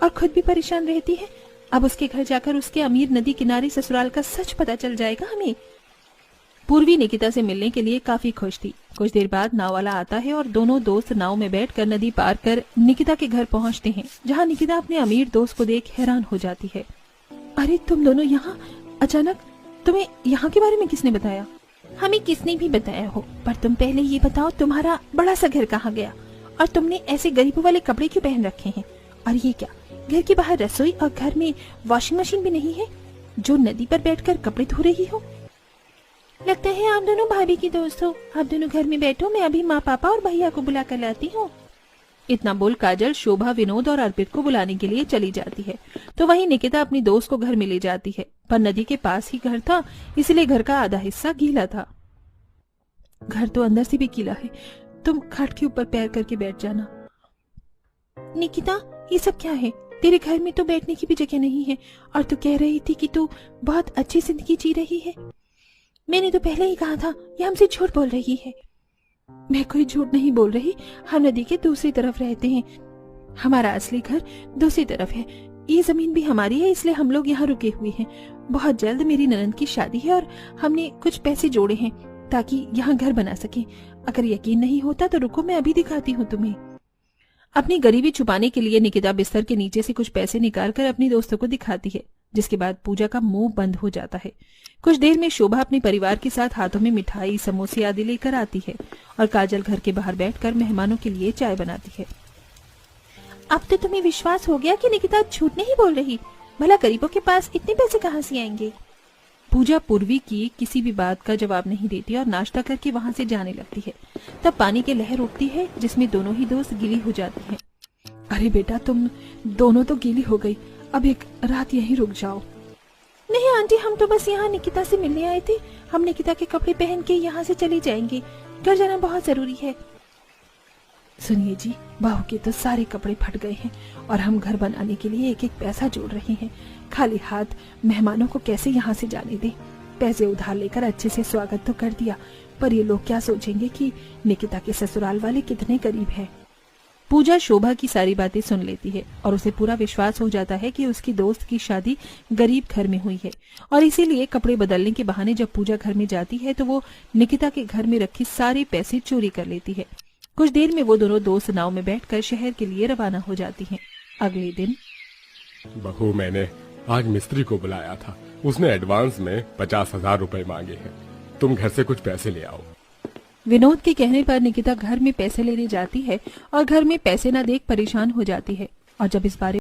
और खुद भी परेशान रहती है। अब उसके घर जाकर उसके अमीर नदी किनारे ससुराल का सच पता चल जाएगा हमें। पूर्वी निकिता से मिलने के लिए काफी खुश थी। कुछ देर बाद नाव वाला आता है और दोनों दोस्त नाव में बैठकर नदी पार कर निकिता के घर पहुंचते हैं, जहां निकिता अपने अमीर दोस्त को देख हैरान हो जाती है। अरे तुम दोनों यहाँ अचानक, तुम्हें यहाँ के बारे में किसने बताया? हमें किसने भी बताया हो, पर तुम पहले ये बताओ तुम्हारा बड़ा सा घर कहाँ गया और तुमने ऐसे गरीबों वाले कपड़े क्यों पहन रखे हैं? और ये क्या, घर के बाहर रसोई और घर में वॉशिंग मशीन भी नहीं है जो नदी पर बैठकर कपड़े धो रही हो? लगता है आप दोनों भाभी की दोस्त हो। आप दोनों घर में बैठो, मैं अभी माँ पापा और भैया को बुला कर लाती हूँ। इतना बोल काजल शोभा, विनोद और अर्पित को बुलाने के लिए चली जाती है। तो वहीं निकिता अपनी दोस्त को घर में ले जाती है, पर नदी के पास ही घर था, इसलिए घर का आधा हिस्सा गीला था। घर तो अंदर से भी गीला है, तुम खाट के ऊपर पैर करके बैठ जाना। निकिता, ये सब क्या है? तेरे घर में तो बैठने की भी जगह नहीं है और तू कह रही थी कि तू बहुत अच्छी जिंदगी जी रही है। मैंने तो पहले ही कहा था, ये हमसे झूठ बोल रही है। मैं कोई झूठ नहीं बोल रही, हम नदी के दूसरी तरफ रहते हैं। हमारा असली घर दूसरी तरफ है। ये जमीन भी हमारी है, इसलिए हम लोग यहाँ रुके हुए हैं। बहुत जल्द मेरी ननद की शादी है और हमने कुछ पैसे जोड़े हैं ताकि यहाँ घर बना सके। अगर यकीन नहीं होता तो रुको, मैं अभी दिखाती हूँ तुम्हें। अपनी गरीबी छुपाने के लिए निकिता बिस्तर के नीचे से कुछ पैसे निकालकर अपनी दोस्तों को दिखाती है, जिसके बाद पूजा का मुंह बंद हो जाता है। कुछ देर में शोभा अपने परिवार के साथ हाथों में मिठाई, समोसे आदि लेकर आती है और काजल घर के बाहर बैठकर मेहमानों के लिए चाय बनाती है। अब तो तुम्हें विश्वास हो गया कि निकिता झूठ नहीं बोल रही। भला गरीबों के पास इतने पैसे कहाँ से आएंगे? पूजा पूर्वी की किसी भी बात का जवाब नहीं देती और नाश्ता करके वहां से जाने लगती है। तब पानी की लहर उठती है, जिसमें दोनों ही दोस्त गीली हो जाती हैं। अरे बेटा, तुम दोनों तो गीली हो गई, अब एक रात यहीं रुक जाओ। नहीं आंटी, हम तो बस यहाँ निकिता से मिलने आए थे। हम निकिता के कपड़े पहन के यहाँ से चले जाएंगे, घर जाना बहुत जरूरी है। सुनिए जी, बहू के तो सारे कपड़े फट गए हैं और हम घर बनाने के लिए एक एक पैसा जोड़ रहे हैं। खाली हाथ मेहमानों को कैसे यहाँ से जाने दें? पैसे उधार लेकर अच्छे से स्वागत तो कर दिया, पर ये लोग क्या सोचेंगे कि निकिता के ससुराल वाले कितने करीब हैं। पूजा शोभा की सारी बातें सुन लेती है और उसे पूरा विश्वास हो जाता है कि उसकी दोस्त की शादी गरीब घर में हुई है, और इसीलिए कपड़े बदलने के बहाने जब पूजा घर में जाती है तो वो निकिता के घर में रखी सारे पैसे चोरी कर लेती है। कुछ देर में वो दोनों दोस्त नाव में बैठकर शहर के लिए रवाना हो जाती हैं। अगले दिन, बहू, मैंने आज मिस्त्री को बुलाया था। उसने एडवांस में 50,000 रुपए मांगे हैं। तुम घर से कुछ पैसे ले आओ। विनोद के कहने पर निकिता घर में पैसे लेने जाती है और घर में पैसे न देख परेशान हो जाती है, और जब इस बारे